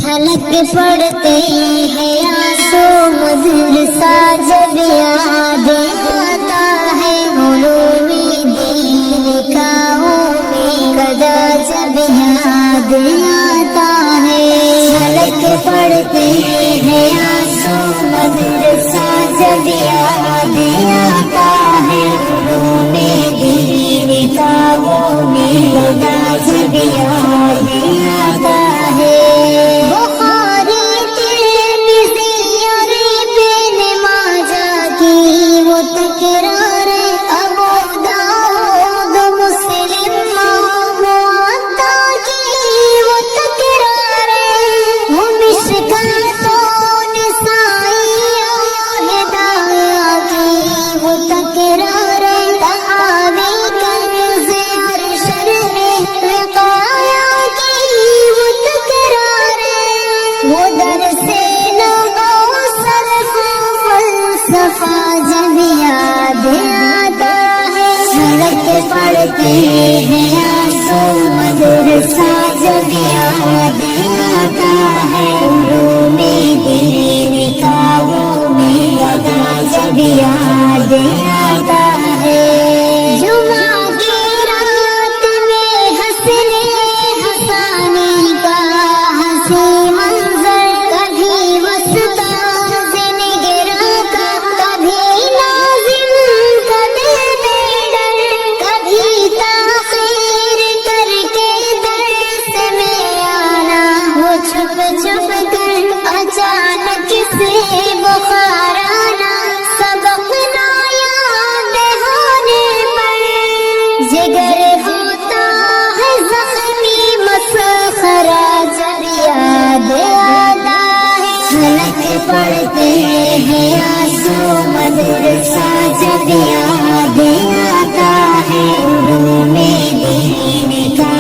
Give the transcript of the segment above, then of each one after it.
छलक पड़ते हैं आंसू मदरसा जब याद आता है उलूमी दीन का कदा जब याद आता है। छलक पड़ते हैं आंसू मदरसा जब याद आता है उलूमी दीन का कदा जब याद आता है। पढ़ते हैं आंसू मदरसा जब याद आता है उलूमी दीन का कदा जब याद आता है। जुमा की रात में हंसने हंसाने का हंसी मंजर कभी वस्ता जिनगिरा का कभी नाज़िम का दिल में डर कभी ताख़ीर करके दर्स में आना वो छुप छुप कर अचानक से बुखार आना सबक ना याद होने पर जिगर होता है ज़ख्मी मसखरा जब याद आता है। छलक पड़ते हैं आंसू मदरसा जब याद आता है उलूमी दीन का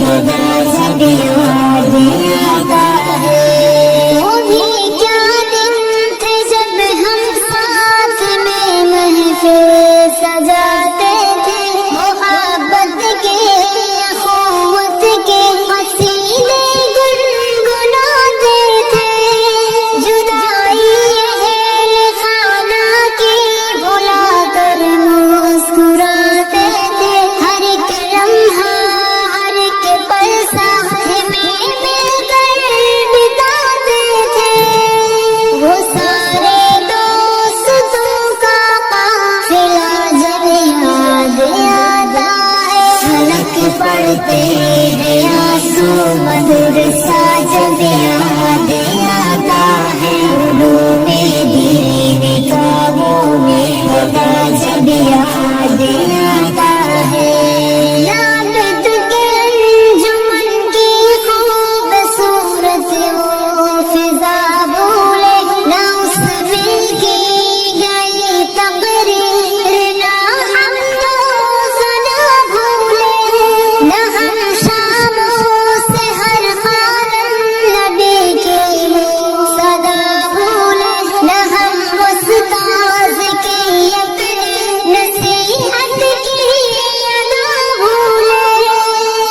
कदा जब याद आता है। वो भी क्या दिन थे जब हम साथ में महफिल सजाते थे मोहब्बत के अखुवत के कसीदे गुनगुनाते थे। जुदाई है खाना की भुला कर मुस्कुराते थे हर एक लम्हा हर एक पल साथ में मिलकर बिताते थे। वो सारे दोस्तों का काफिला जब याद आता है। छलक पड़ते हैं आंसू मदरसा जब याद आता है उलूमी दीन का कदा जब याद आता है। याद के अंजुमन की खूबसूरत वो फिजा भूले ना उस दिल की गई तकरीर ना हम रोज़ाना भूले ना हम शामों से हर खानम नबी की सदा भूले ना हम उस्ताद की अपनी नसीहत की अदा भूले।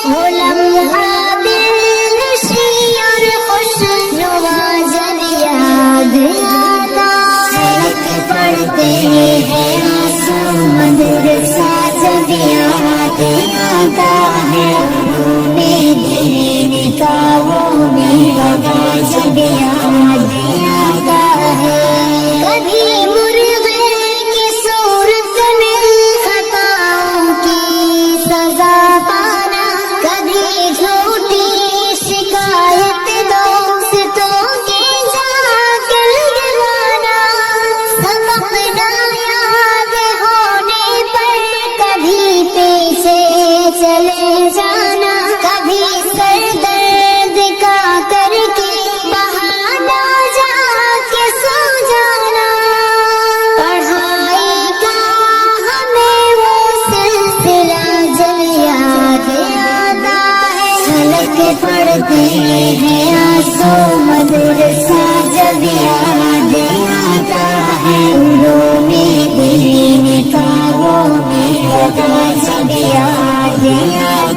वो लम्हा दिलनशी और खुशनुमा जब याद आता है। छलक पड़ते हैं आंसू मदरसा जब याद आता है उलूमी दीन का कदा जब याद आता है। कभी मुर्गे की सूरत में खताओं की सजा पाना कभी झूठी शिकायत दोस्तों के जाकर गिराना सबक ना याद होने पर कभी पीछे चले जाना कभी सर दर्द का करके बहाना जाके सो जाना। पढ़ाई का हमें वो सिलसिला जब याद आता है। छलक पड़ते हैं आंसू मदरसा जब याद आता है उलूमी दीन का कदा जब याद आता